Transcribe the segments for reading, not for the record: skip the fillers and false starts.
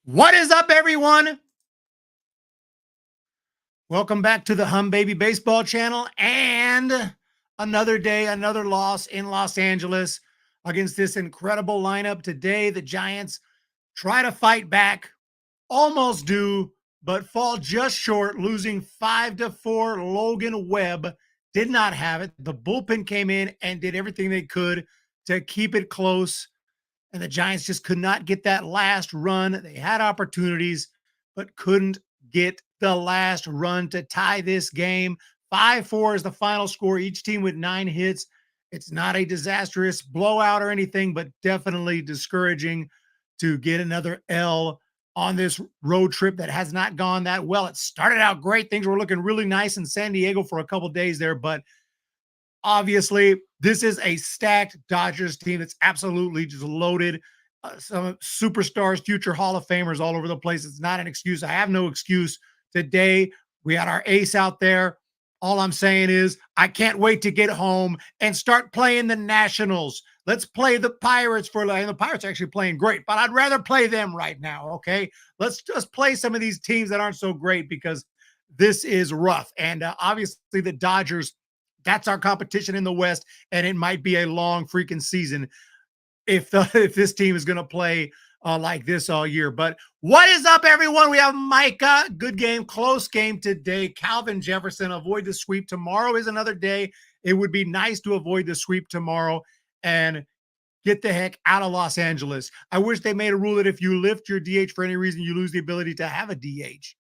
What is up, everyone? Welcome back to the Hum Baby Baseball channel and another day, another loss in Los Angeles against this incredible lineup. Today, the Giants try to fight back, almost do, but fall just short, losing 5-4. Logan Webb did not have it. The bullpen came in and did everything they could to keep it close. And the Giants just could not get that last run. They had opportunities, but couldn't get the last run to tie this game. 5-4 is the final score, each team with 9 hits. It's not a disastrous blowout or anything, but definitely discouraging to get another L on this road trip that has not gone that well. It started out great. Things were looking really nice in San Diego for a couple days there, but obviously, this is a stacked Dodgers team that's absolutely just loaded. Some superstars, future Hall of Famers all over the place. It's not an excuse. I have no excuse. Today, we had our ace out there. All I'm saying is, I can't wait to get home and start playing the Nationals. Let's play the Pirates and the Pirates are actually playing great, but I'd rather play them right now. Okay. Let's just play some of these teams that aren't so great because this is rough. And obviously, the Dodgers, that's our competition in the West, and it might be a long freaking season if this team is going to play like this all year. But what is up, everyone? We have Micah. Good game, close game today. Calvin Jefferson, avoid the sweep. Tomorrow is another day. It would be nice to avoid the sweep tomorrow and get the heck out of Los Angeles. I wish they made a rule that if you lift your DH for any reason, you lose the ability to have a DH.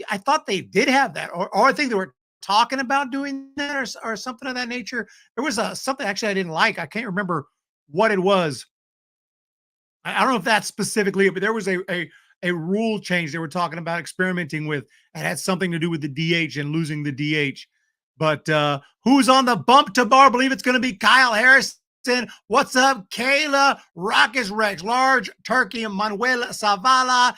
I thought they did have that, or I think they were talking about doing that, or something of that nature. There was something actually I didn't like. I can't remember what it was. I don't know if that's specifically it, but there was a rule change they were talking about experimenting with and had something to do with the DH and losing the DH. But who's on the bump to bar? I believe it's going to be Kyle Harrison. What's up, Kayla? Rockets Rex, Large Turkey, Manuel Zavala.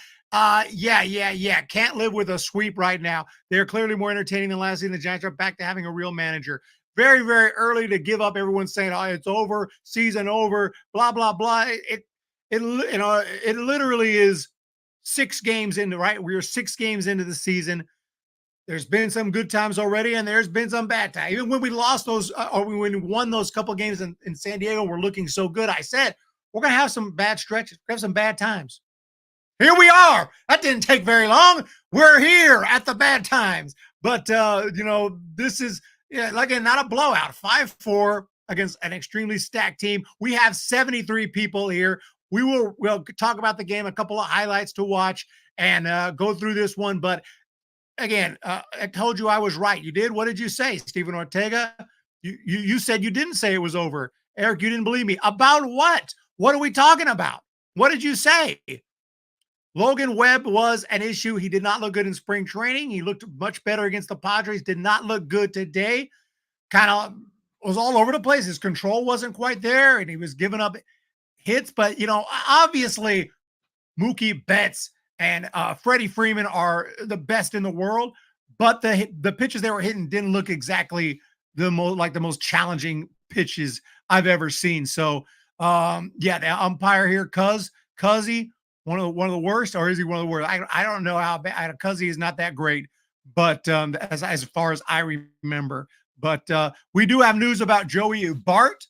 Yeah. Can't live with a sweep right now. They're clearly more entertaining than last season. The Giants are back to having a real manager. Very, very early to give up. Everyone's saying, "Oh, it's over, season over." Blah blah blah. It literally is 6 games into, right. We are 6 games into the season. There's been some good times already, and there's been some bad times. Even when we lost those, or when we won those couple games in San Diego, we're looking so good. I said we're gonna have some bad stretches, we're gonna have some bad times. Here we are. That didn't take very long. We're here at the bad times. But this is, yeah, like, not a blowout. 5-4 against an extremely stacked team. We have 73 people here. We'll talk about the game, a couple of highlights to watch, and go through this one. But again, I told you I was right. You did. What did you say, Stephen Ortega? You said you didn't say it was over. Eric, you didn't believe me. About what? What are we talking about? What did you say? Logan Webb was an issue. He did not look good in spring training. He looked much better against the Padres. Did not look good today. Kind of was all over the place. His control wasn't quite there, and he was giving up hits. But, obviously, Mookie Betts and Freddie Freeman are the best in the world. But the pitches they were hitting didn't look exactly the most challenging pitches I've ever seen. So, the umpire here, Cuzzy, one of the worst, or is he one of the worst? I don't know how bad. Cuzzy is not that great, but as far as I remember. But we do have news about Joey Bart.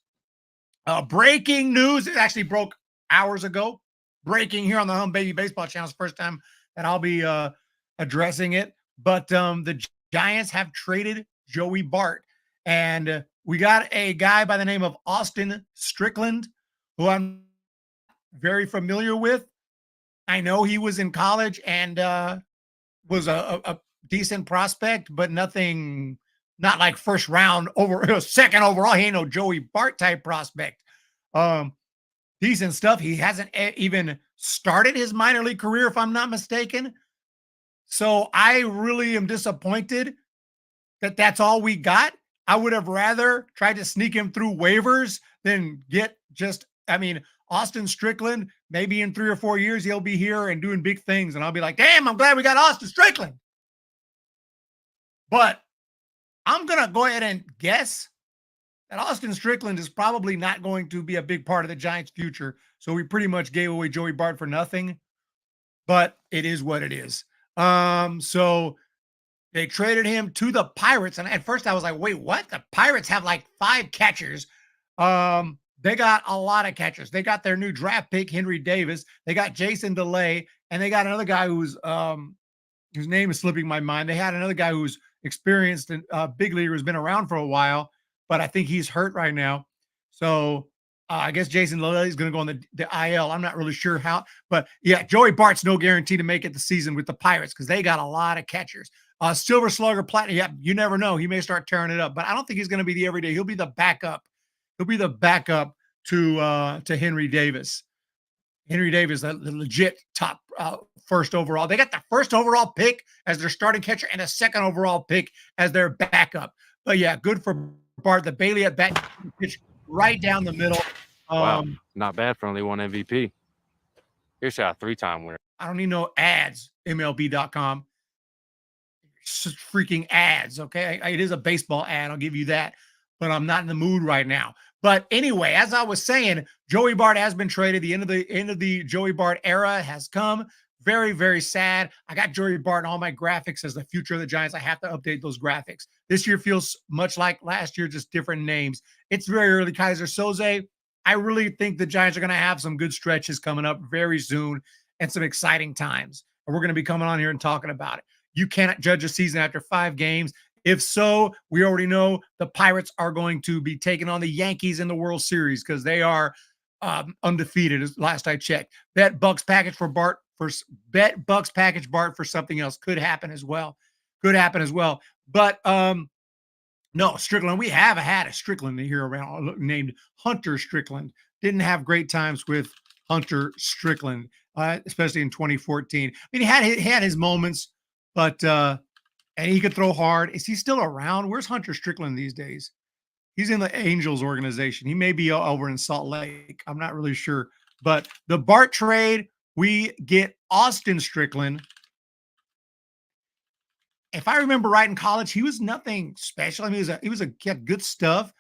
Breaking news. It actually broke hours ago. Breaking here on the Hum Baby Baseball channel. It's the first time that I'll be addressing it. But the Giants have traded Joey Bart, and we got a guy by the name of Austin Strickland, who I'm very familiar with. I know he was in college and was a decent prospect, but not like first round second overall. He ain't no Joey Bart type prospect. Decent stuff. He hasn't even started his minor league career, if I'm not mistaken. So I really am disappointed that that's all we got. I would have rather tried to sneak him through waivers than get Austin Strickland. Maybe in 3 or 4 years, he'll be here and doing big things. And I'll be like, damn, I'm glad we got Austin Strickland. But I'm going to go ahead and guess that Austin Strickland is probably not going to be a big part of the Giants' future. So we pretty much gave away Joey Bart for nothing. but it is what it is. So they traded him to the Pirates, and at first I was like, "Wait, what? The Pirates have like 5 catchers." They got a lot of catchers. They got their new draft pick, Henry Davis. They got Jason DeLay, and they got another guy whose name is slipping my mind. They had another guy who's experienced and big leaguer, who's been around for a while, but I think he's hurt right now. So I guess Jason Lilly is going to go on the IL. I'm not really sure how, but yeah, Joey Bart's no guarantee to make it the season with the Pirates because they got a lot of catchers. Silver Slugger, Platinum. Yeah, you never know. He may start tearing it up, but I don't think he's going to be the everyday. He'll be the backup. He'll be the backup to Henry Davis. Henry Davis, the legit top first overall. They got the first overall pick as their starting catcher and a second overall pick as their backup. But yeah, good for Bart. The Bailey at bat pitch right down the middle. Wow, not bad for only one MVP. Here's a 3-time winner. I don't need no ads, MLB.com. Freaking ads, okay? It is a baseball ad, I'll give you that, but I'm not in the mood right now. But anyway, as I was saying, Joey Bart has been traded. The end of the Joey Bart era has come. Very, very sad. I got Joey Bart in all my graphics as the future of the Giants. I have to update those graphics. This year feels much like last year, just different names. It's very early. Kaiser Soze, I really think the Giants are going to have some good stretches coming up very soon and some exciting times. And we're going to be coming on here and talking about it. You cannot judge a season after 5 games. If so, we already know the Pirates are going to be taking on the Yankees in the World Series because they are undefeated. As last I checked, bet Bucks package for Bart bet Bucks package Bart for something else could happen as well. Could happen as well. But no, Strickland. We have had a Strickland here around named Hunter Strickland. Didn't have great times with Hunter Strickland, especially in 2014. I mean, he had his moments, but and he could throw hard. Is he still around? Where's Hunter Strickland these days? He's in the Angels organization. He may be over in Salt Lake. I'm not really sure. But the Bart trade, we get Austin Strickland. If I remember right, in college, he was nothing special. I mean, he had good stuff.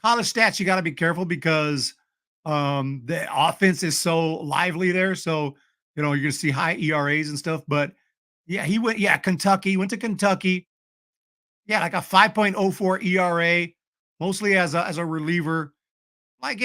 College stats, you got to be careful because the offense is so lively there. So, you're going to see high ERAs and stuff. But yeah, Kentucky, went to Kentucky. Yeah, like a 5.04 ERA, mostly as a reliever. Like,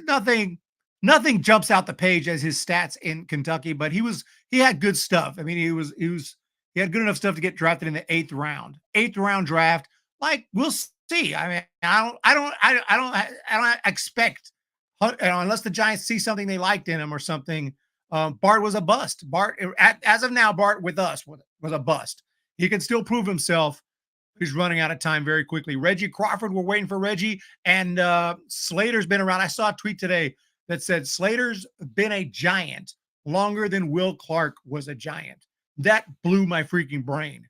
nothing jumps out the page as his stats in Kentucky, but he had good stuff. I mean, he had good enough stuff to get drafted in the 8th round. 8th round draft. Like, we'll see. I mean, I don't expect, unless the Giants see something they liked in him or something. Bart was a bust. Bart, as of now, Bart with us was a bust. He can still prove himself. He's running out of time very quickly. Reggie Crawford, we're waiting for Reggie. And Slater's been around. I saw a tweet today that said Slater's been a Giant longer than Will Clark was a Giant. That blew my freaking brain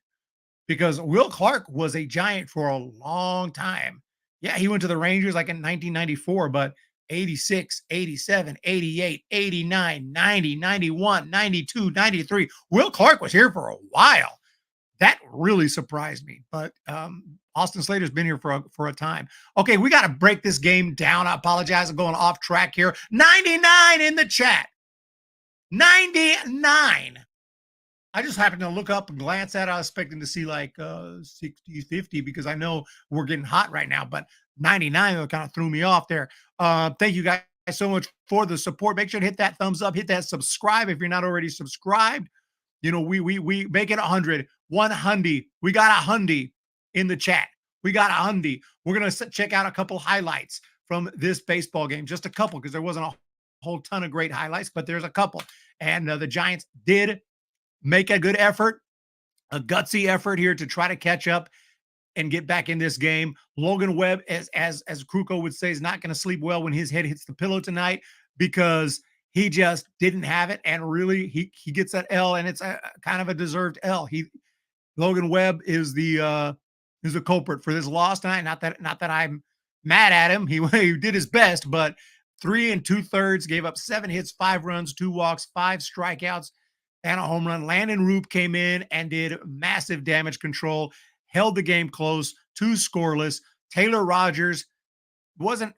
because Will Clark was a Giant for a long time. Yeah, he went to the Rangers like in 1994, but 86, 87, 88, 89, 90, 91, 92, 93. Will Clark was here for a while. That really surprised me. But Austin Slater's been here for a time. Okay, we got to break this game down. I apologize. I'm going off track here. 99 in the chat. 99. I just happened to look up and glance at it. I was expecting to see like 60, 50 because I know we're getting hot right now. But 99 kind of threw me off there. Thank you guys so much for the support. Make sure to hit that thumbs up. Hit that subscribe if you're not already subscribed. We make it 100. 100. We got 100 in the chat. We got 100. We're going to check out a couple highlights from this baseball game. Just a couple because there wasn't a whole ton of great highlights, but there's a couple. And the Giants did make a good effort, a gutsy effort here to try to catch up and get back in this game. Logan Webb, as Kruko would say, is not going to sleep well when his head hits the pillow tonight because he just didn't have it. And really, he gets that L, and it's a kind of a deserved L. Logan Webb is the culprit for this loss tonight. Not that I'm mad at him. He did his best, but 3 2/3, gave up 7 hits, 5 runs, 2 walks, 5 strikeouts, and a home run. Landon Roop came in and did massive damage control, held the game close, 2 scoreless. Taylor Rogers wasn't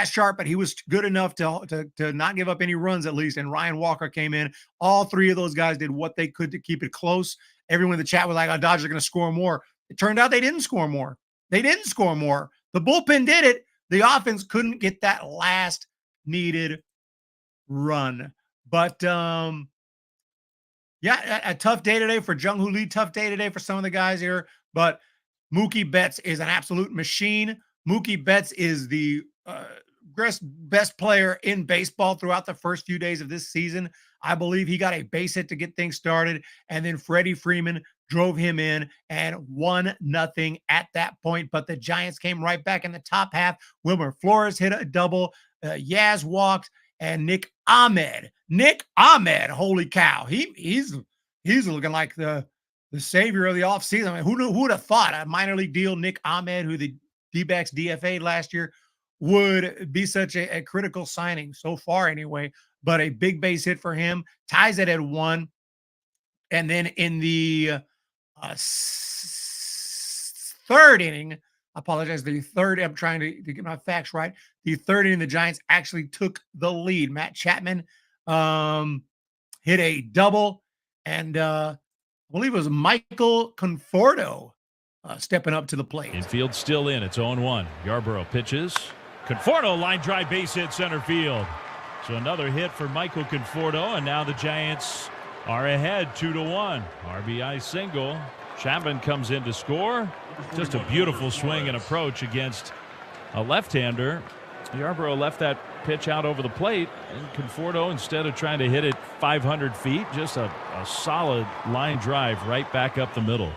as sharp, but he was good enough to not give up any runs at least. And Ryan Walker came in. All three of those guys did what they could to keep it close. Everyone in the chat was like, "Oh, Dodgers are going to score more." It turned out they didn't score more. They didn't score more. The bullpen did it. The offense couldn't get that last needed run. But yeah, a tough day today for Jung Hoo Lee. Tough day today for some of the guys here. But Mookie Betts is an absolute machine. Mookie Betts is the best player in baseball throughout the first few days of this season. I believe he got a base hit to get things started, and then Freddie Freeman drove him in and 1-0 at that point. But the Giants came right back in the top half. Wilmer Flores hit a double. Yaz walked, and Nick Ahmed, holy cow, he's looking like the savior of the offseason. I mean, who would have thought a minor league deal, Nick Ahmed, who the D-backs DFA'd last year, would be such a critical signing so far anyway. But a big base hit for him, ties it at 1. And then in the third inning, I apologize, I'm trying to get my facts right. The third inning, the Giants actually took the lead. Matt Chapman hit a double, and I believe it was Michael Conforto stepping up to the plate. Infield still in. It's 0-1. Yarborough pitches. Conforto line drive base hit center field. So another hit for Michael Conforto, and now the Giants are ahead 2-1. RBI single. Chapman comes in to score. Just a beautiful swing and approach against a left-hander. Yarborough left that pitch out over the plate, and Conforto, instead of trying to hit it 500 feet, just a solid line drive right back up the middle.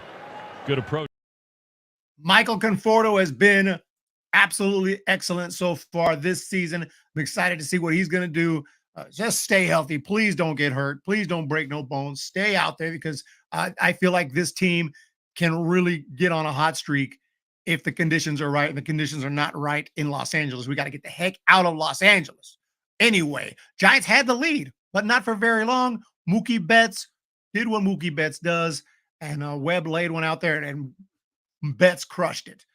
Good approach. Michael Conforto has been absolutely excellent so far this season. I'm excited to see what he's going to do. Just stay healthy. Please don't get hurt. Please don't break no bones. Stay out there, because I feel like this team can really get on a hot streak if the conditions are right, and the conditions are not right in Los Angeles. We got to get the heck out of Los Angeles. Anyway, Giants had the lead, but not for very long. Mookie Betts did what Mookie Betts does, and Webb laid one out there, and Betts crushed it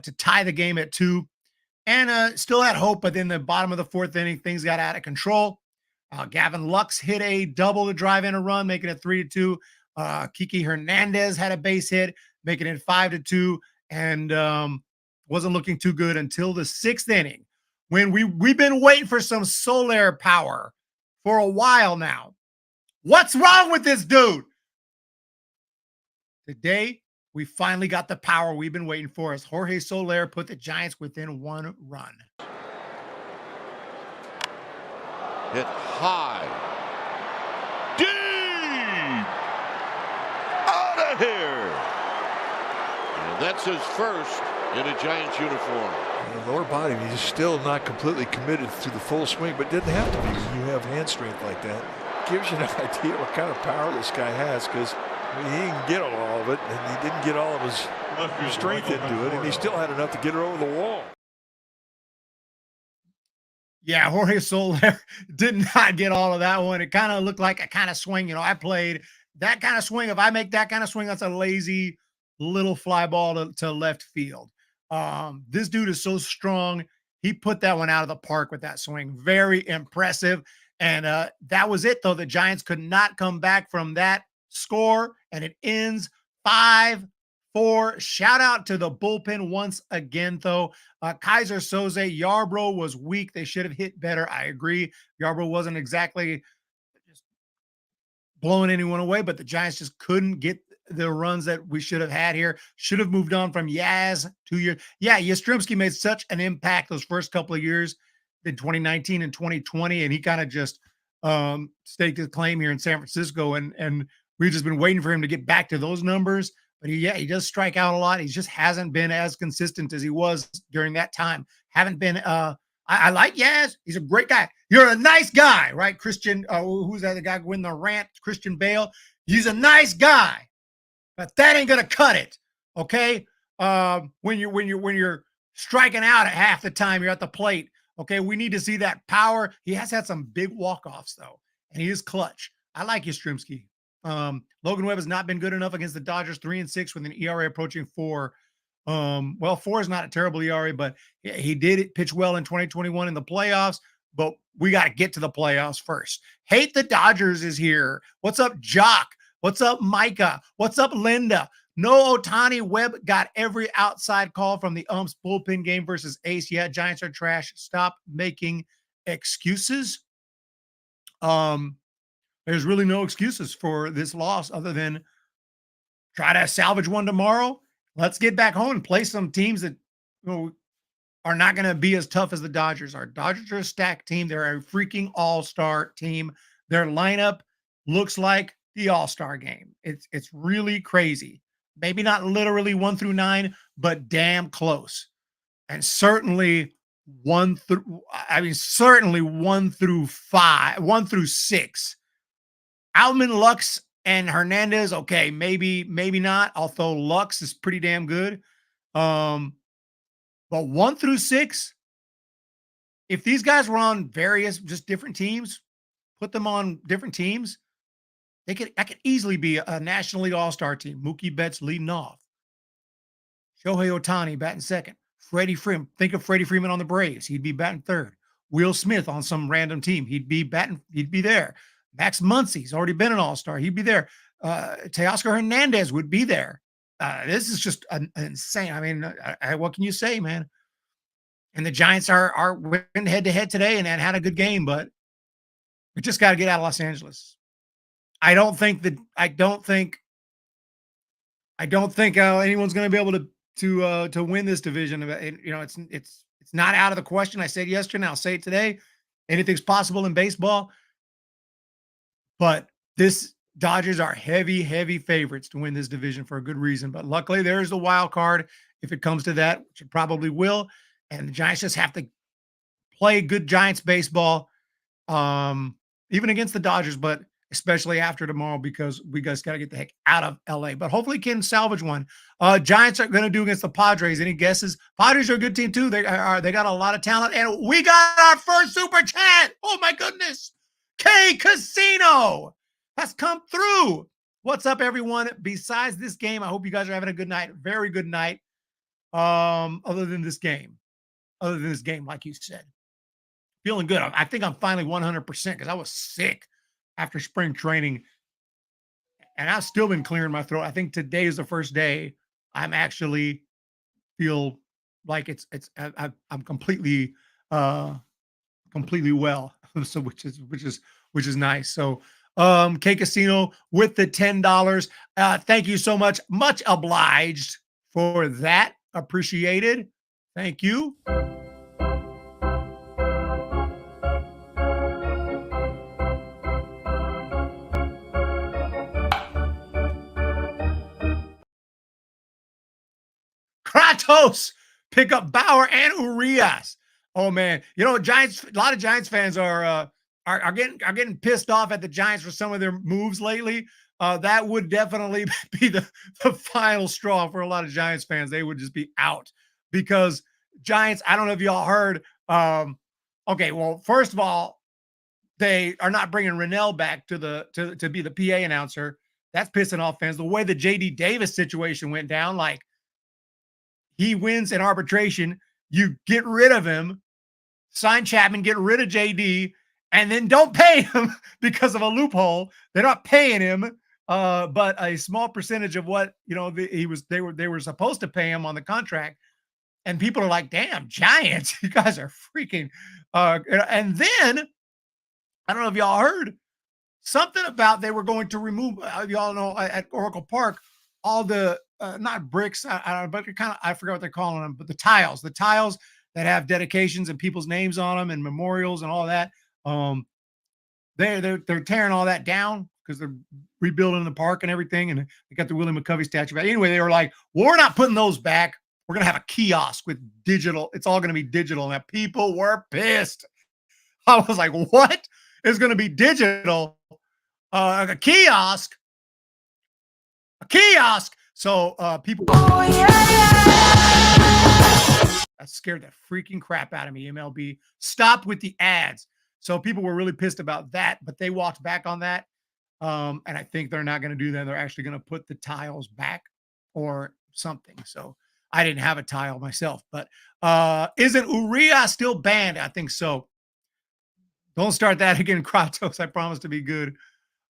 to tie the game at 2. And still had hope, but then the bottom of the fourth inning, things got out of control. Gavin Lux hit a double to drive in a run, making it 3-2. Kiki Hernandez had a base hit, making it 5-2, and wasn't looking too good until the 6th inning, when we've been waiting for some Soler power for a while now. What's wrong with this dude? Today, we finally got the power we've been waiting for, as Jorge Soler put the Giants within 1 run. Hit high. Deep! Out of here! And that's his first in a Giants uniform. The lower body, he's still not completely committed to the full swing, but didn't have to be when you have hand strength like that. Gives you an idea what kind of power this guy has, because he didn't get all of it, and he didn't get all of his strength into it, and he still had enough to get it over the wall. Yeah, Jorge Soler did not get all of that one. It kind of looked like a kind of swing. You know, I played that kind of swing. If I make that kind of swing, that's a lazy little fly ball to left field. This dude is so strong. He put that one out of the park with that swing. Very impressive. And that was it, though. The Giants could not come back from that score, and it ends 5-4. Shout out to the bullpen once again, though. Kaiser Soze, Yarbrough was weak. They should have hit better. I agree. Yarbrough wasn't exactly just blowing anyone away, but the Giants just couldn't get the runs that we should have had here. Should have moved on from Yaz 2 years. Yeah, Yastrzemski made such an impact those first couple of years in 2019 and 2020, and he kind of just staked his claim here in San Francisco, and we've just been waiting for him to get back to those numbers. But he does strike out a lot. He just hasn't been as consistent as he was during that time. Haven't been. I like Yaz. He's a great guy. You're a nice guy, right? Christian, who's that? The guy winning the rant, Christian Bale. He's a nice guy, but that ain't gonna cut it. Okay. When you're striking out at half the time you're at the plate. Okay, we need to see that power. He has had some big walk-offs, though, and he is clutch. I like Yastrzemski. Logan Webb has not been good enough against the Dodgers, 3-6 with an ERA approaching 4. Well, 4 is not a terrible ERA, but he did pitch well in 2021 in the playoffs. But we got to get to the playoffs first. Hate the Dodgers is here. What's up, Jock? What's up, Micah? What's up, Linda? No Otani. Webb got every outside call from the umps. Bullpen game versus Ace. Yeah, Giants are trash. Stop making excuses. There's really no excuses for this loss other than try to salvage one tomorrow. Let's get back home and play some teams that are not going to be as tough as the Dodgers are. Dodgers are a stacked team. They're a freaking all-star team. Their lineup looks like the all-star game. It's really crazy. Maybe not literally 1 through 9, but damn close. And certainly 1 through 5, 1 through 6. Alman, Lux, and Hernandez, okay, maybe not, although Lux is pretty damn good. But 1 through 6, if these guys were on various, just different teams, put them on different teams, that could easily be a National League All-Star team. Mookie Betts leading off. Shohei Ohtani batting second. Freddie Freeman. Think of Freddie Freeman on the Braves. He'd be batting third. Will Smith on some random team. He'd be there. Max Muncy's already been an all-star. He'd be there. Teoscar Hernandez would be there. This is just insane. I mean, what can you say, man? And the Giants are winning head-to-head today and had a good game, but we just got to get out of Los Angeles. I don't think anyone's going to be able to win this division. It's not out of the question. I said yesterday, and I'll say it today. Anything's possible in baseball. But this Dodgers are heavy favorites to win this division for a good reason. But luckily, there's the wild card if it comes to that, which it probably will. And the Giants just have to play good Giants baseball, even against the Dodgers, but especially after tomorrow, because we guys got to get the heck out of LA. But hopefully can salvage one. Giants are going to do against the Padres. Any guesses? Padres are a good team too. They got a lot of talent. And we got our first super chat. Oh my goodness. K Casino has come through. What's up, everyone? Besides this game, I hope you guys are having a good night. Very good night. Other than this game, like you said, feeling good. I think I'm finally 100% because I was sick after spring training, and I've still been clearing my throat. I think today is the first day I'm actually feel like I'm completely well. So which is nice. So K Casino with the $10. Thank you so much. Much obliged for that. Appreciated. Thank you. Kratos pick up Bauer and Urias. Oh man, Giants. A lot of Giants fans are getting pissed off at the Giants for some of their moves lately. That would definitely be the final straw for a lot of Giants fans. They would just be out because Giants. I don't know if y'all heard. Okay, well, first of all, they are not bringing Rennell back to be the PA announcer. That's pissing off fans. The way the JD Davis situation went down, like he wins in arbitration. You get rid of him, sign Chapman, get rid of JD, and then don't pay him because of a loophole. They're not paying him, but a small percentage of what they were supposed to pay him on the contract. And people are like, "Damn, Giants, you guys are freaking." And then I don't know if y'all heard something about they were going to remove. Y'all know at Oracle Park all the not bricks, but I forgot what they're calling them, but the tiles that have dedications and people's names on them and memorials and all that. They're tearing all that down because they're rebuilding the park and everything, and they got the Willie McCovey statue back. Anyway, they were like, well, we're not putting those back. We're gonna have a kiosk with digital. It's all gonna be digital. And that people were pissed. I was like, what is gonna be digital? A kiosk. So people that scared the freaking crap out of me. MLB stopped with the ads. So people were really pissed about that, but they walked back on that. And I think they're not going to do that. They're actually going to put the tiles back or something. So I didn't have a tile myself, but isn't Uriah still banned? I think so. Don't start that again, Kratos. I promise to be good.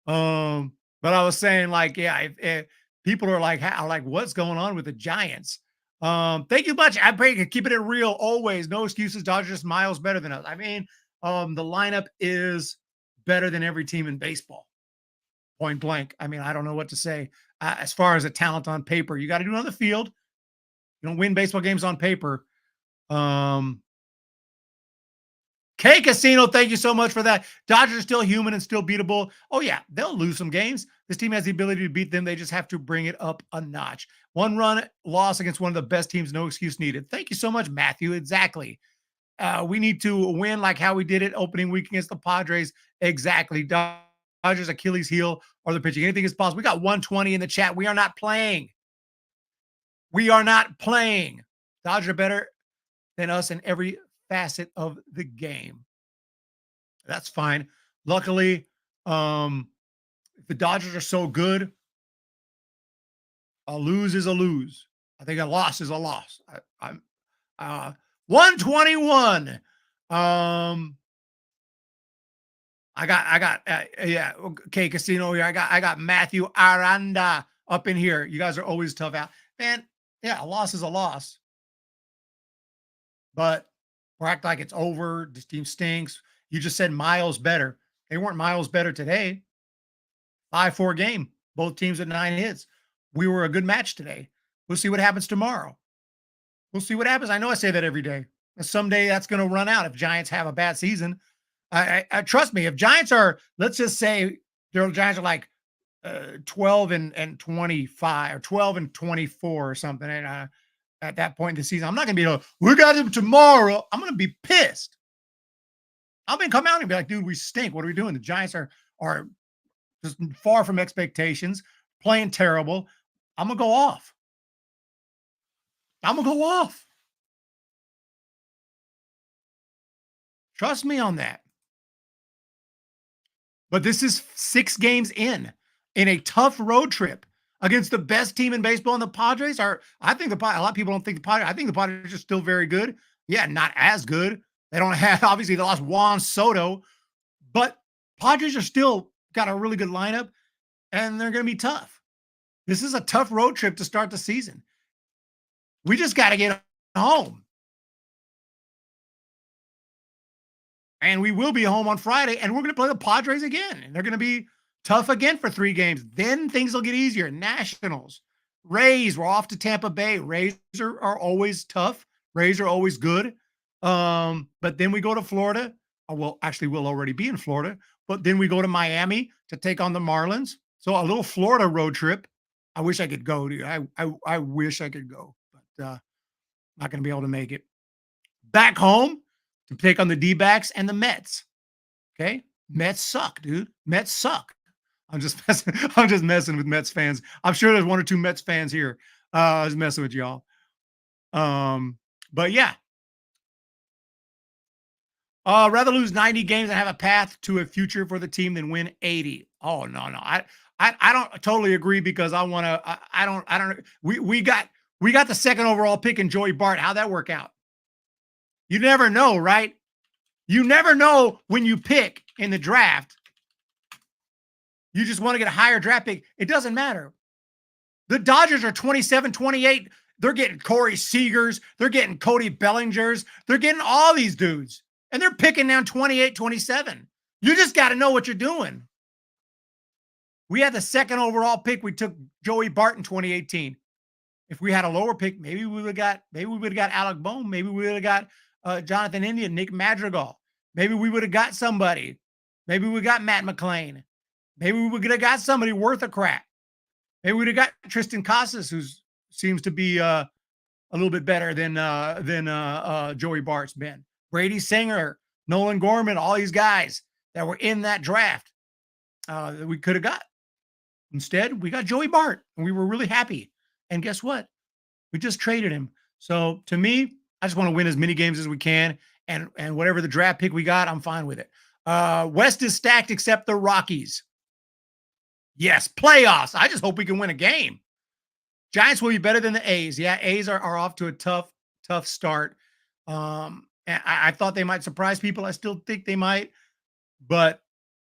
But I was saying, like, yeah, if people are like, what's going on with the Giants? Thank you much. I pray keeping it real always. No excuses. Dodgers miles better than us. I mean, the lineup is better than every team in baseball. Point blank. I mean, I don't know what to say. As far as a talent on paper, you got to do it on the field. You don't win baseball games on paper. K Casino, thank you so much for that. Dodgers are still human and still beatable. Oh, yeah, they'll lose some games. This team has the ability to beat them. They just have to bring it up a notch. One run loss against one of the best teams, no excuse needed. Thank you so much, Matthew. Exactly. We need to win like how we did it opening week against the Padres. Exactly. Dodgers Achilles heel or the pitching. Anything is possible. We got 120 in the chat. We are not playing. We are not playing. Dodgers are better than us in every facet of the game. That's fine. Luckily, if the Dodgers are so good, a lose is a lose. I think a loss is a loss. I'm 121. I got yeah, okay, Casino here. I got Matthew Aranda up in here. You guys are always tough out. Man, yeah, a loss is a loss. But we're acting like it's over. This team stinks. You just said miles better. They weren't miles better today. 5-4 game. Both teams at 9 hits. We were a good match today. We'll see what happens tomorrow. We'll see what happens. I know I say that every day. And someday that's going to run out if Giants have a bad season. I trust me. If Giants are, let's just say their Giants are like 12 and 25 or 12 and 24 or something. And at that point in the season, I'm not going to be like, we got him tomorrow. I'm going to be pissed. I'm going to come out and be like, dude, we stink. What are we doing? The Giants are just far from expectations, playing terrible. I'm going to go off. I'm going to go off. Trust me on that. But this is 6 games in a tough road trip against the best team in baseball. And the Padres are, I think a lot of people don't think the Padres, I think the Padres are still very good. Yeah, not as good. They don't have, obviously they lost Juan Soto, but Padres are still got a really good lineup and they're going to be tough. This is a tough road trip to start the season. We just got to get home. And we will be home on Friday, and we're going to play the Padres again. And they're going to be tough again for 3 games. Then things will get easier. Nationals. Rays, we're off to Tampa Bay. Rays are always tough. Rays are always good. But then we go to Florida. Well, actually, we'll already be in Florida. But then we go to Miami to take on the Marlins. So a little Florida road trip. I wish I could go, dude. I wish I could go. But not going to be able to make it. Back home to take on the D-backs and the Mets. Okay? Mets suck, dude. Mets suck. I'm just messing with Mets fans. I'm sure there's 1 or 2 Mets fans here. I was messing with y'all. But yeah. Rather lose 90 games and have a path to a future for the team than win 80. Oh, no. I don't totally agree because I want to I don't we got the 2nd overall pick in Joey Bart. How'd that work out? You never know, right? You never know when you pick in the draft. You just want to get a higher draft pick. It doesn't matter. The Dodgers are 27, 28. They're getting Corey Seagers. They're getting Cody Bellingers. They're getting all these dudes. And they're picking down 28, 27. You just got to know what you're doing. We had the 2nd overall pick. We took Joey Bart in 2018. If we had a lower pick, maybe we would have got Alec Bohm. Maybe we would have got Jonathan India, Nick Madrigal. Maybe we would have got somebody. Maybe we got Matt McClain. Maybe we would have got somebody worth a crap. Maybe we would have got Tristan Casas, who seems to be a little bit better than Joey Bart's been. Brady Singer, Nolan Gorman, all these guys that were in that draft that we could have got. Instead, we got Joey Bart, and we were really happy. And guess what? We just traded him. So to me, I just want to win as many games as we can. And whatever the draft pick we got, I'm fine with it. West is stacked except the Rockies. Yes, playoffs. I just hope we can win a game. Giants will be better than the A's. Yeah, A's are off to a tough start. And I thought they might surprise people. I still think they might, but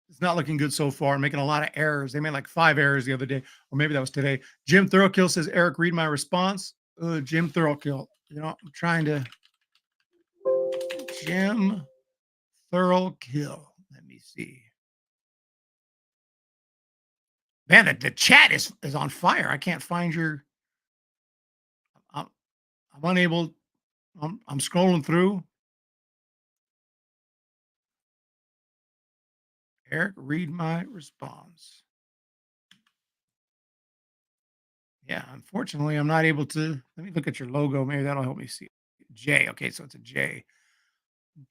it's not looking good so far. Making a lot of errors. They made like 5 errors the other day, or maybe that was today. Jim Thoroughkill says, Eric, read my response. Jim Thoroughkill. You know, I'm trying to. Jim Thoroughkill. Let me see. Man, the chat is on fire. I can't find your. I'm unable. I'm scrolling through. Eric, read my response. Yeah, unfortunately, I'm not able to. Let me look at your logo. Maybe that'll help me see. J. Okay, so it's a J.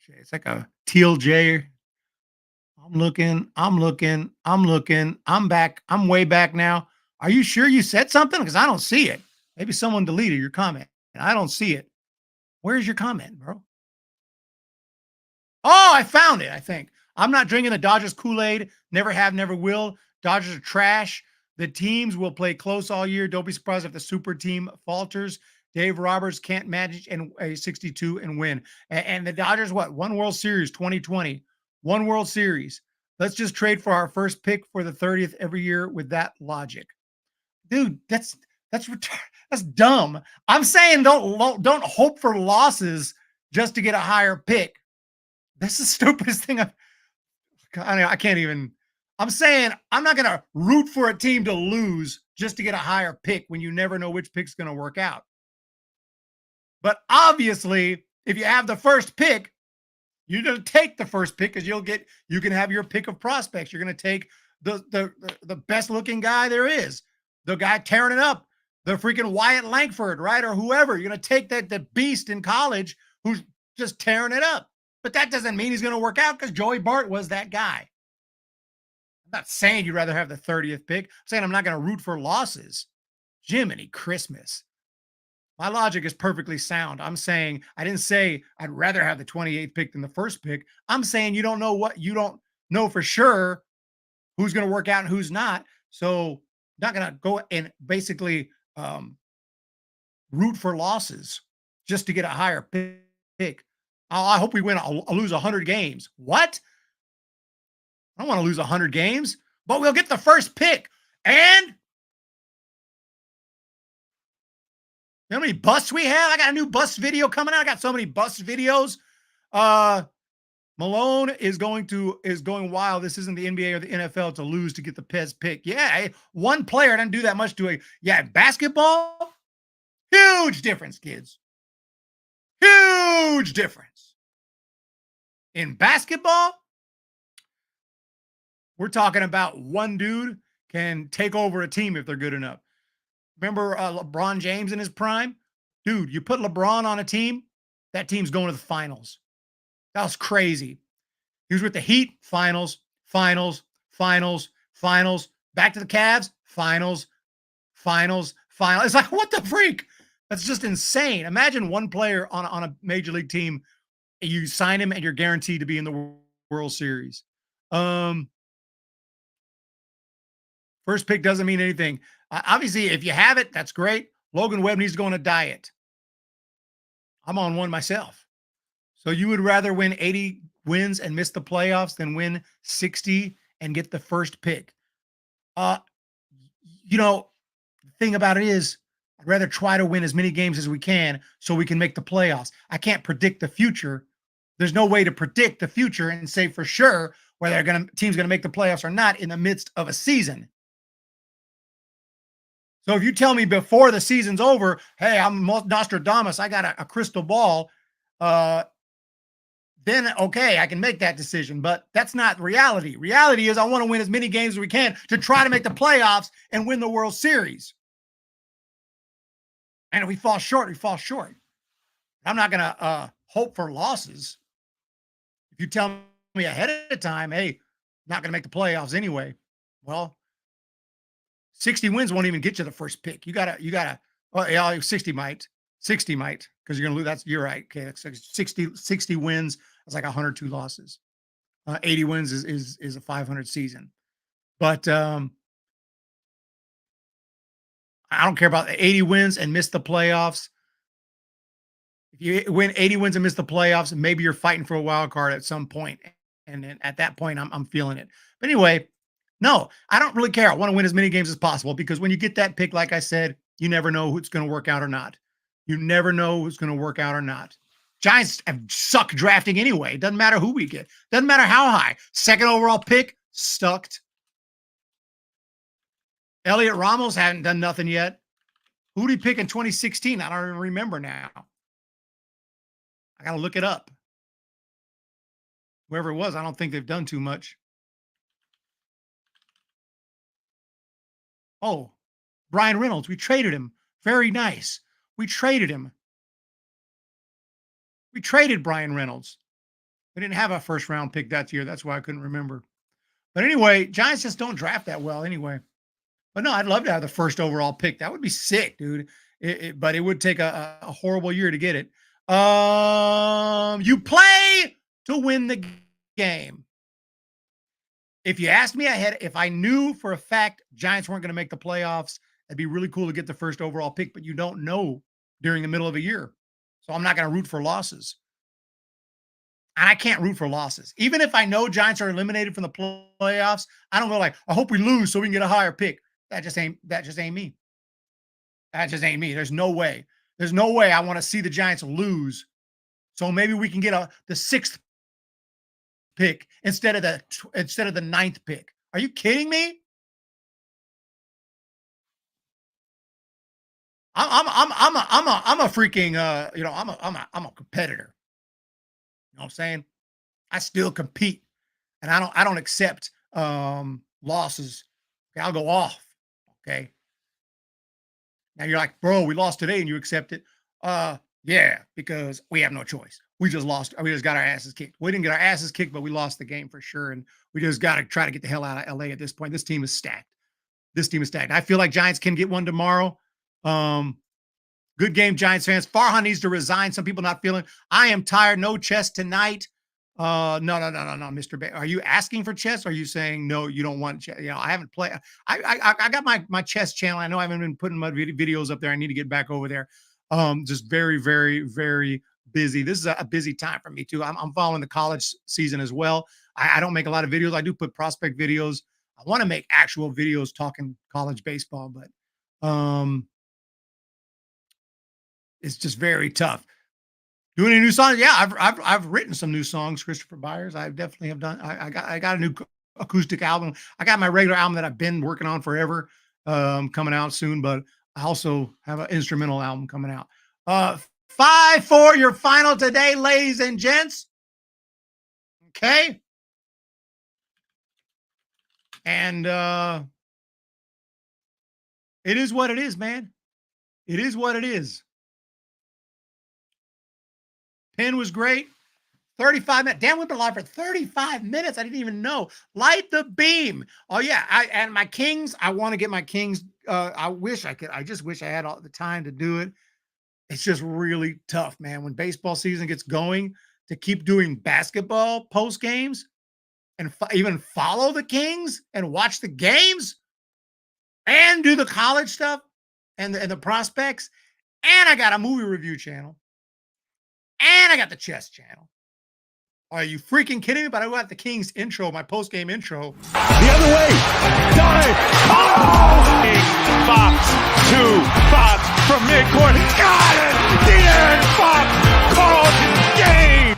J. It's like a teal J. I'm looking. I'm back. I'm way back now. Are you sure you said something? Because I don't see it. Maybe someone deleted your comment and I don't see it. Where's your comment, bro? Oh, I found it, I think. I'm not drinking the Dodgers Kool-Aid. Never have, never will. Dodgers are trash. The teams will play close all year. Don't be surprised if the super team falters. Dave Roberts can't manage and a 62 and win. And the Dodgers, what? One World Series 2020. One World Series. Let's just trade for our first pick for the 30th every year with that logic. Dude, that's dumb. I'm saying don't hope for losses just to get a higher pick. That's the stupidest thing I can't even. I'm saying I'm not going to root for a team to lose just to get a higher pick when you never know which pick's going to work out. But obviously, if you have the first pick, you're going to take the first pick because you can have your pick of prospects. You're going to take the best looking guy there is, the guy tearing it up, the freaking Wyatt Langford, right? Or whoever. You're going to take the beast in college who's just tearing it up. But that doesn't mean he's going to work out because Joey Bart was that guy. I'm not saying you'd rather have the 30th pick. I'm saying I'm not going to root for losses. Jiminy Christmas. My logic is perfectly sound. I'm saying I didn't say I'd rather have the 28th pick than the first pick. I'm saying you don't know for sure who's going to work out and who's not. So not going to go and basically root for losses just to get a higher pick. I hope we win. I'll lose 100 games. What? I don't want to lose 100 games, but we'll get the first pick. And you know how many busts we have? I got a new bust video coming out. I got so many bust videos. Malone is going wild. This isn't the NBA or the NFL to lose to get the Pez pick. Yeah, one player doesn't do that much to a basketball. Huge difference, kids. Huge difference. In basketball, we're talking about one dude can take over a team if they're good enough. Remember LeBron James in his prime? Dude, you put LeBron on a team, that team's going to the finals. That was crazy. He was with the Heat, finals, back to the Cavs, finals. It's like, what the freak? That's just insane. Imagine one player on a major league team, you sign him and you're guaranteed to be in the World Series. First pick doesn't mean anything. Obviously, if you have it, that's great. Logan Webb needs to go on a diet. I'm on one myself. So you would rather win 80 wins and miss the playoffs than win 60 and get the first pick. The thing about it is I'd rather try to win as many games as we can so we can make the playoffs. I can't predict the future. There's no way to predict the future and say for sure whether team's going to make the playoffs or not in the midst of a season. So if you tell me before the season's over, hey, I'm Nostradamus, I got a crystal ball, then okay, I can make that decision. But that's not reality. Reality is I want to win as many games as we can to try to make the playoffs and win the World Series. And if we fall short, we fall short. I'm not going to hope for losses. If you tell me ahead of time, hey, not going to make the playoffs anyway, well, 60 wins won't even get you the first pick. You gotta, well, yeah, 60 might, because you're going to lose. You're right. Okay. That's 60 wins. That's like 102 losses. 80 wins is a 500 season. But I don't care about the 80 wins and miss the playoffs. If you win 80 wins and miss the playoffs, maybe you're fighting for a wild card at some point. And then at that point, I'm feeling it. But anyway, no, I don't really care. I want to win as many games as possible because when you get that pick, like I said, you never know who's going to work out or not. You never know who's going to work out or not. Giants have suck drafting anyway. It doesn't matter who we get. Doesn't matter how high. Second overall pick, stucked. Elliot Ramos hadn't done nothing yet. Who did he pick in 2016? I don't even remember now. I got to look it up. Whoever it was, I don't think they've done too much. Oh, Brian Reynolds. We traded him. Very nice. We traded him. We traded Brian Reynolds. We didn't have a first round pick that year. That's why I couldn't remember. But anyway, Giants just don't draft that well anyway. But no, I'd love to have the first overall pick. That would be sick, dude. But it would take a horrible year to get it. You play to win the game. If you asked me ahead, if I knew for a fact Giants weren't going to make the playoffs, it'd be really cool to get the first overall pick, but you don't know during the middle of a year. So I'm not going to root for losses. And I can't root for losses. Even if I know Giants are eliminated from the playoffs, I don't go like, I hope we lose so we can get a higher pick. That just ain't me. That just ain't me. There's no way. There's no way I want to see the Giants lose. So maybe we can get the 6th pick instead of the 9th pick. Are you kidding me? I'm a freaking I'm a competitor. You know what I'm saying? I still compete, and I don't accept losses. Okay, I'll go off. Okay. Now you're like, bro, we lost today, and you accept it. Yeah, because we have no choice. We just lost. We just got our asses kicked. We didn't get our asses kicked, but we lost the game for sure. And we just got to try to get the hell out of LA at this point. This team is stacked. I feel like Giants can get one tomorrow. Good game, Giants fans. Farhan needs to resign. Some people not feeling. I am tired. No chess tonight. No, Mr. Are you asking for chess? Or are you saying no? You don't want chess? You know, I haven't played. I got my chess channel. I know I haven't been putting my videos up there. I need to get back over there. Just very, very, very busy. This is a busy time for me too. I'm following the college season as well. I don't make a lot of videos. I do put prospect videos. I want to make actual videos talking college baseball, but it's just very tough. Doing any new songs? Yeah, I've written some new songs. Christopher Byers. I definitely have done. I got a new acoustic album. I got my regular album that I've been working on forever, coming out soon. But I also have an instrumental album coming out. 5-4 your final today, ladies and gents. Okay, and it is what it is, man. It is what it is. Penn was great. 35 minutes. Dan, we've been live for 35 minutes. I didn't even know. Light the beam. Oh, yeah. And my Kings, I want to get my Kings. I wish I could. I just wish I had all the time to do it. It's just really tough, man. When baseball season gets going, to keep doing basketball post games and even follow the Kings and watch the games and do the college stuff and the prospects. And I got a movie review channel. And I got the chess channel. Are you freaking kidding me? But I got the Kings intro, my post-game intro. The other way. Dive. Oh! Fox. 2. Fox from midcourt. Got it! De'Aaron Fox called game.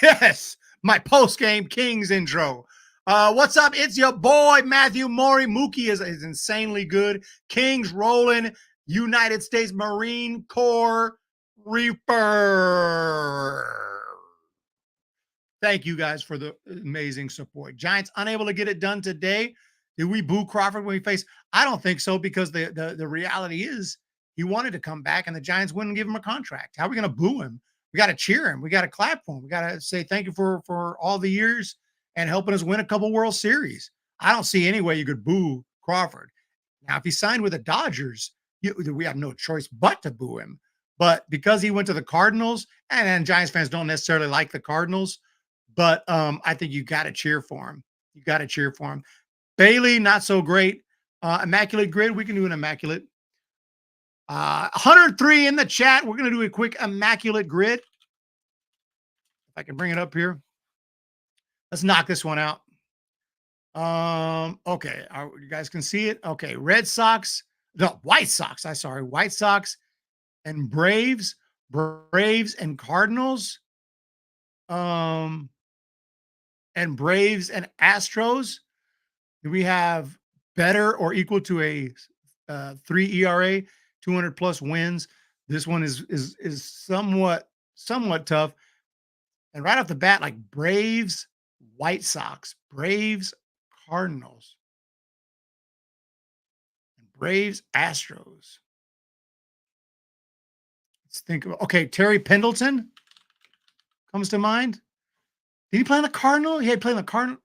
Yes, my post-game Kings intro. What's up? It's your boy, Matthew Morey. Mookie is insanely good. Kings rolling. United States Marine Corps Reaper. Thank you guys for the amazing support. Giants unable to get it done today. Did we boo Crawford when we faced? I don't think so, because the reality is he wanted to come back and the Giants wouldn't give him a contract. How are we going to boo him? We got to cheer him. We got to clap for him. We got to say thank you for all the years and helping us win a couple World Series. I don't see any way you could boo Crawford. Now, if he signed with the Dodgers, we have no choice but to boo him. But because he went to the Cardinals, and Giants fans don't necessarily like the Cardinals, but I think you got to cheer for him. You got to cheer for him. Bailey, not so great. Immaculate grid. We can do an immaculate. 103 in the chat. We're going to do a quick immaculate grid. If I can bring it up here. Let's knock this one out. Okay. You guys can see it. Okay. Red Sox. No, White Sox. White Sox and Braves. Braves and Cardinals. And Braves and Astros. Do we have better or equal to a 3 ERA, 200 plus wins? This one is somewhat tough. And right off the bat, like Braves, White Sox, Braves, Cardinals, and Braves, Astros. Let's think about, okay, Terry Pendleton comes to mind. Did he play on the Cardinal? He had played on the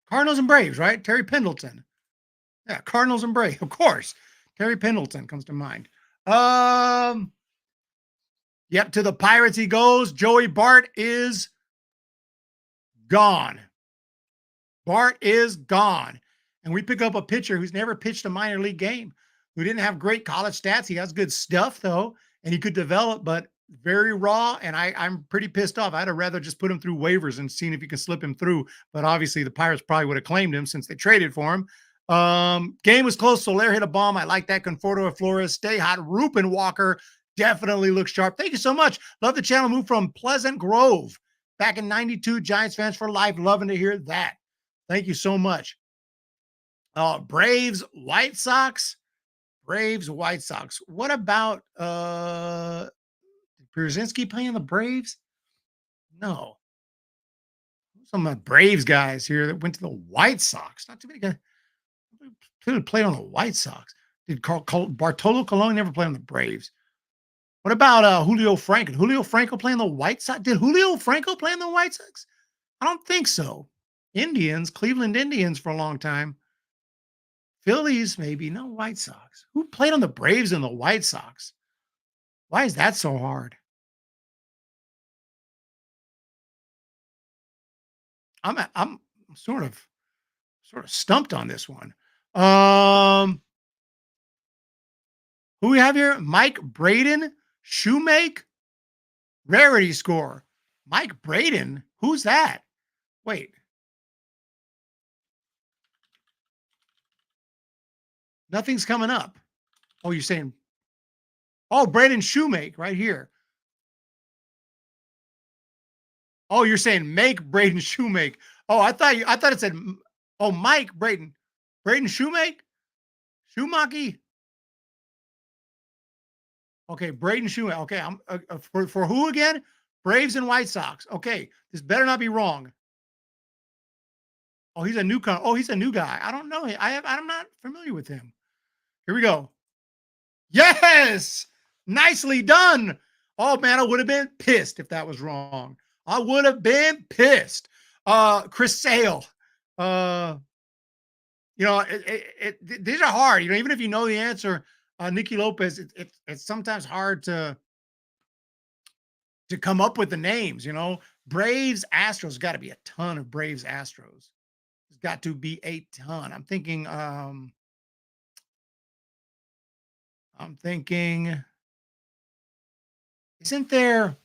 Cardinals and Braves, right? Terry Pendleton. Yeah, Cardinals and Braves, of course. Terry Pendleton comes to mind. Yep, to the Pirates he goes. Joey Bart is gone. Bart is gone. And we pick up a pitcher who's never pitched a minor league game, who didn't have great college stats. He has good stuff, though, and he could develop, but very raw, and I'm pretty pissed off. I'd have rather just put him through waivers and seen if you can slip him through, but obviously the Pirates probably would have claimed him since they traded for him. Game was close. Soler hit a bomb. I like that. Conforto and Flores stay hot. Rupin Walker definitely looks sharp. Thank you so much. Love the channel. Moved from Pleasant Grove back in 92. Giants fans for life. Loving to hear that. Thank you so much. Braves, White Sox. Braves, White Sox. What about Brzezinski playing the Braves? No. Some of the Braves guys here that went to the White Sox. Not too many guys who played on the White Sox. Did Bartolo Colon never play on the Braves? What about Julio Franco? Julio Franco playing the White Sox? Did Julio Franco play on the White Sox? I don't think so. Indians, Cleveland Indians for a long time. Phillies, maybe. No, White Sox. Who played on the Braves and the White Sox? Why is that so hard? I'm sort of stumped on this one. Who we have here? Mike Braden, Shoemake, rarity score. Mike Braden, who's that? Wait. Nothing's coming up. Oh, you're saying, oh, Braden Shoemake right here. Oh, you're saying make Braden Shoemake. Oh, I thought it said, oh, Mike Braden. Braden Shoemake? Shoemake? Okay, Braden Shoemake. Okay, I'm for who again? Braves and White Sox. Okay, this better not be wrong. Oh, he's a newcomer. Oh, he's a new guy. I don't know him. I'm not familiar with him. Here we go. Yes! Nicely done. Oh, man, I would have been pissed if that was wrong. I would have been pissed. Chris Sale. You know, these are hard. You know, even if you know the answer, Nicky Lopez, it's sometimes hard to come up with the names, you know. Braves, Astros, got to be a ton of Braves, Astros. There's got to be a ton. I'm thinking, isn't there?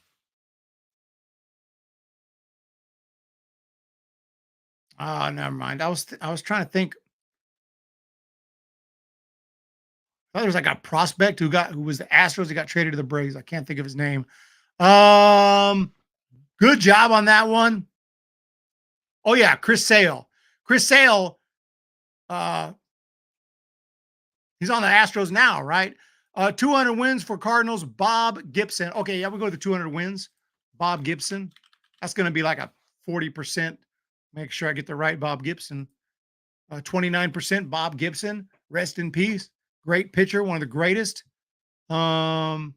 Oh, never mind. I was trying to think. Oh, there was like a prospect who was the Astros that got traded to the Braves. I can't think of his name. Good job on that one. Oh yeah, Chris Sale. Chris Sale, he's on the Astros now, right? 200 wins for Cardinals, Bob Gibson. Okay, yeah, we'll go with the 200 wins. Bob Gibson. That's going to be like a 40%. Make sure I get the right Bob Gibson. 29% Bob Gibson. Rest in peace. Great pitcher, one of the greatest. Brian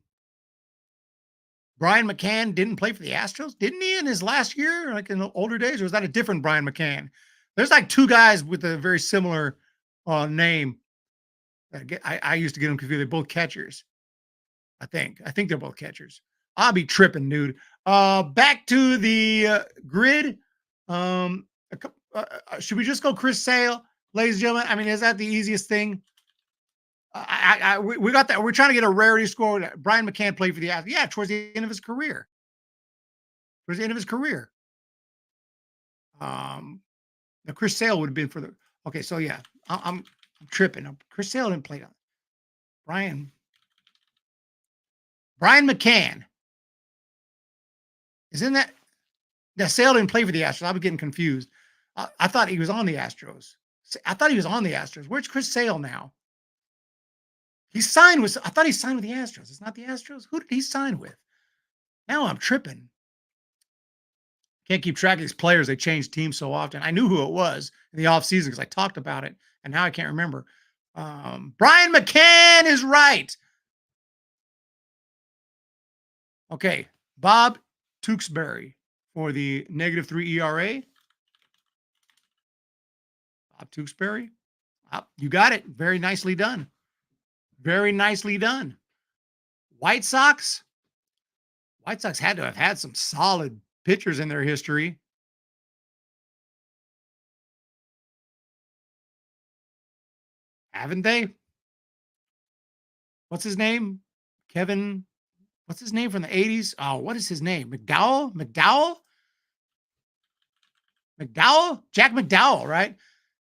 McCann didn't play for the Astros, didn't he, in his last year, like in the older days? Or was that a different Brian McCann? There's like two guys with a very similar name. I used to get them confused. They're both catchers. I think they're both catchers. I'll be tripping, dude. Back to the grid. Should we just go Chris Sale? ladies and gentlemen? I mean, is that the easiest thing? We got that. We're trying to get a rarity score. Brian McCann played for the Astros. Yeah, towards the end of his career. Towards the end of his career. Now Chris Sale would have been for the. Okay, so yeah, I'm tripping. Chris Sale didn't play on. Brian McCann. Isn't that? Now Sale didn't play for the Astros. I was getting confused. I thought he was on the Astros. I thought he was on the Astros. Where's Chris Sale now? He signed with. I thought he signed with the Astros. It's not the Astros. Who did he sign with? Now I'm tripping. Can't keep track of these players. They change teams so often. I knew who it was in the offseason because I talked about it, and now I can't remember. Brian McCann is right. Okay, Bob Tewksbury for the -3 ERA. Bob Tewksbury. You got it. Very nicely done. Very nicely done. White Sox. White Sox had to have had some solid pitchers in their history. Haven't they? What's his name? Kevin. What's his name from the 80s? Oh, what is his name? McDowell? Jack McDowell, right?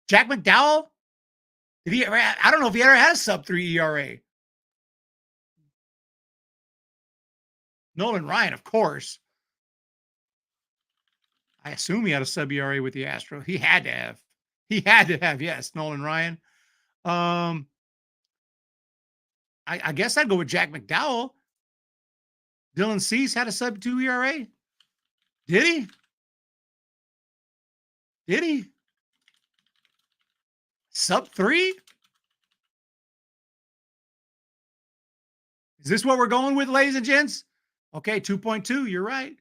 Jack McDowell? Did he ever? I don't know if he ever had a sub-3 ERA. Nolan Ryan, of course. I assume he had a sub-ERA with the Astros. He had to have. Yes, Nolan Ryan. I guess I'd go with Jack McDowell. Dylan Cease had a sub-2 ERA. Did he? Sub-3? Is this what we're going with, ladies and gents? Okay, 2.2. You're right.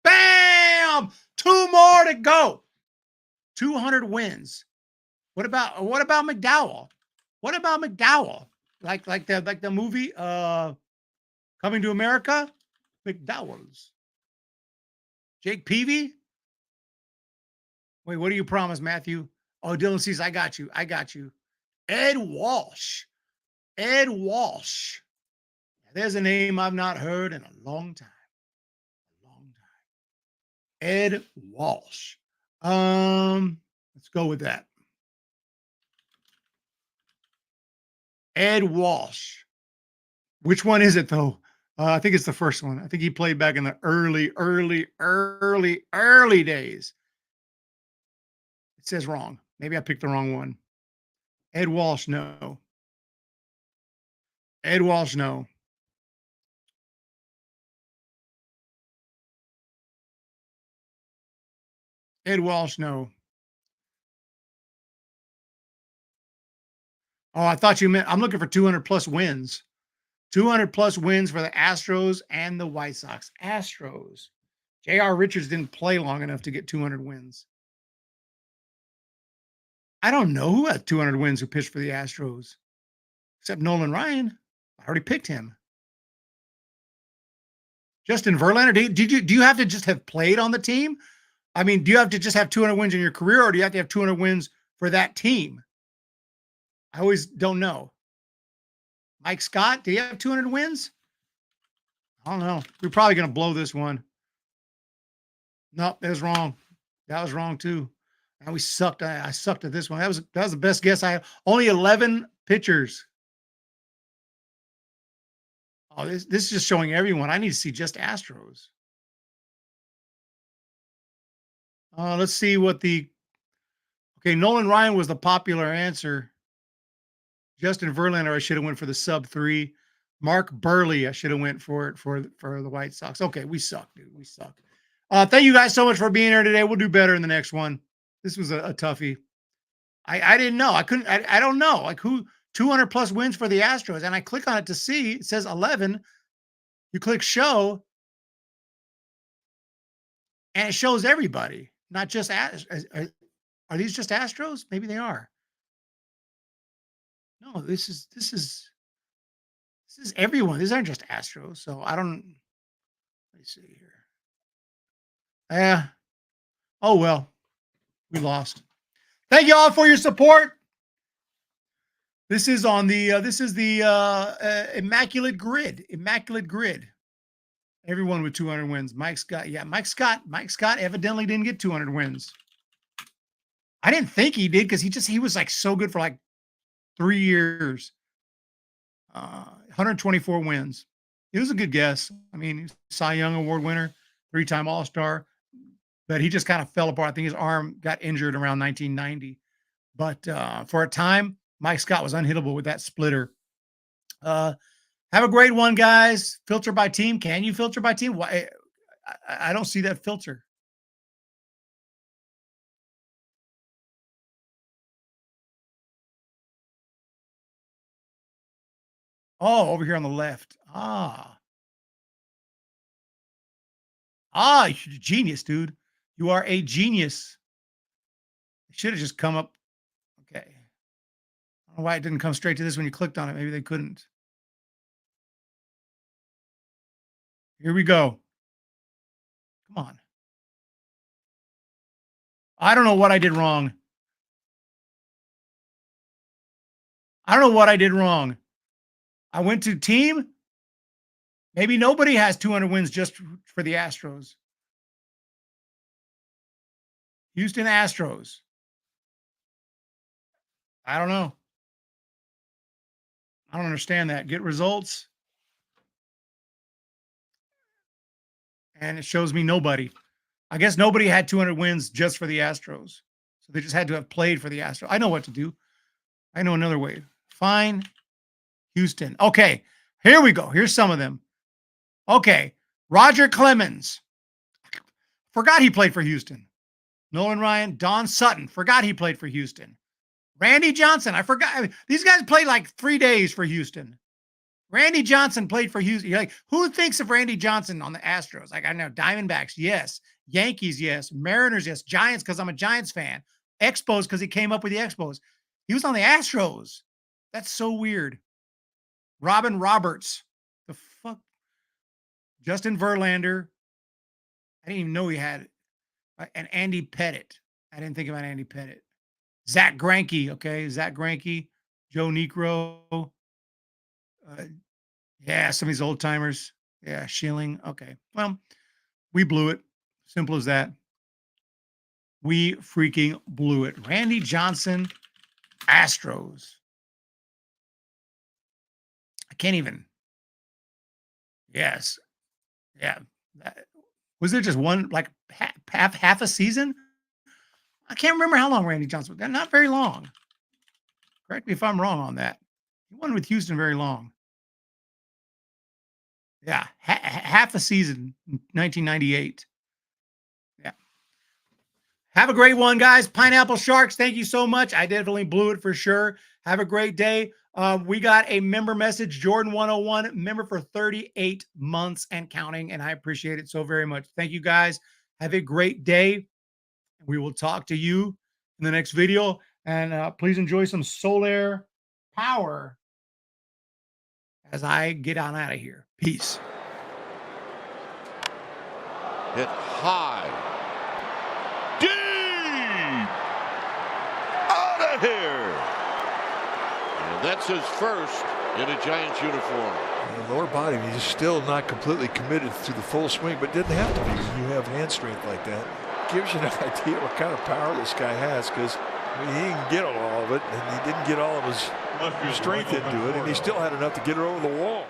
Bam! 2 more to go. 200 wins. What about McDowell? What about McDowell? Like the movie Coming to America? McDowell's. Jake Peavy? Wait, what do you promise, Matthew? Oh, Dylan Cease, I got you. Ed Walsh. There's a name I've not heard in a long time. Ed Walsh. Let's go with that. Ed Walsh. Which one is it, though? I think it's the first one. I think he played back in the early days. It says wrong. Maybe I picked the wrong one. Ed Walsh, no. Ed Walsh, no. Ed Walsh, no. Oh, I thought you meant I'm looking for 200+ wins. 200+ wins for the Astros and the White Sox. Astros. J.R. Richards didn't play long enough to get 200 wins. I don't know who had 200 wins who pitched for the Astros, except Nolan Ryan. I already picked him. Justin Verlander, do you have to just have played on the team? I mean, do you have to just have 200 wins in your career, or do you have to have 200 wins for that team? I always don't know. Mike Scott, do you have 200 wins? I don't know. We're probably going to blow this one. Nope, that was wrong. That was wrong too. And we sucked. I sucked at this one. That was the best guess I had. Only 11 pitchers. Oh, this is just showing everyone. I need to see just Astros. Let's see what the. Okay, Nolan Ryan was the popular answer. Justin Verlander, I should have went for the sub-3. Mark Burley, I should have went for it for the White Sox. Okay, we suck, dude. We suck. Thank you guys so much for being here today. We'll do better in the next one. This was a toughie. I didn't know. I don't know. Like who 200+ wins for the Astros. And I click on it to see. It says 11. You click show. And it shows everybody. Not just are these just Astros? Maybe they are. No, this is everyone. These aren't just Astros. So I don't. Let me see here. Oh well, we lost. Thank you all for your support. This is on the Immaculate Grid. Immaculate Grid. Everyone with 200 wins. Mike Scott. Yeah, Mike Scott evidently didn't get 200 wins. I didn't think he did because he was like so good for like 3 years. 124 wins. It was a good guess. I mean, Cy Young Award winner, 3-time All-Star, but he just kind of fell apart. I think his arm got injured around 1990. But for a time, Mike Scott was unhittable with that splitter. Have a great one, guys. Filter by team. Can you filter by team? Why? I don't see that filter. Oh, over here on the left. You're a genius, dude. You are a genius. It should have just come up. Okay. I don't know why it didn't come straight to this when you clicked on it. Maybe they couldn't. Here we go. Come on. I don't know what I did wrong. I don't know what I did wrong. I went to team. Maybe nobody has 200 wins just for the Astros. Houston Astros. I don't know. I don't understand that. Get results. And it shows me nobody. I guess nobody had 200 wins just for the Astros. So they just had to have played for the Astros. I know what to do. I know another way. Fine. Houston. Okay. Here we go. Here's some of them. Okay. Roger Clemens. Forgot he played for Houston. Nolan Ryan. Don Sutton. Forgot he played for Houston. Randy Johnson. I forgot. I mean, these guys played like 3 days for Houston. Randy Johnson played for Houston. You're like, who thinks of Randy Johnson on the Astros? Like, I know Diamondbacks, yes. Yankees, yes. Mariners, yes. Giants, because I'm a Giants fan. Expos, because he came up with the Expos. He was on the Astros. That's so weird. Robin Roberts. The fuck? Justin Verlander. I didn't even know he had it. And Andy Pettit. I didn't think about Andy Pettit. Zach Greinke, okay? Zach Greinke. Joe Niekro. Yeah, some of these old timers. Yeah, Schilling. Okay. Well, we blew it. Simple as that. We freaking blew it. Randy Johnson, Astros. I can't even. Yes. Yeah. Was there just one, like half a season? I can't remember how long Randy Johnson was. Not very long. Correct me if I'm wrong on that. He wasn't with Houston very long. Yeah, half a season, 1998. Yeah. Have a great one, guys. Pineapple Sharks, thank you so much. I definitely blew it for sure. Have a great day. We got a member message, Jordan101, member for 38 months and counting, and I appreciate it so very much. Thank you, guys. Have a great day. We will talk to you in the next video, and please enjoy some Solar Power as I get on out of here. Peace. Hit high. Deep. Out of here. And that's his first in a Giants uniform. The lower body, he's still not completely committed to the full swing, but didn't have to be when you have hand strength like that. Gives you an idea what kind of power this guy has, because I mean, he didn't get all of it, and he didn't get all of his strength into it, and he still had enough to get it over the wall.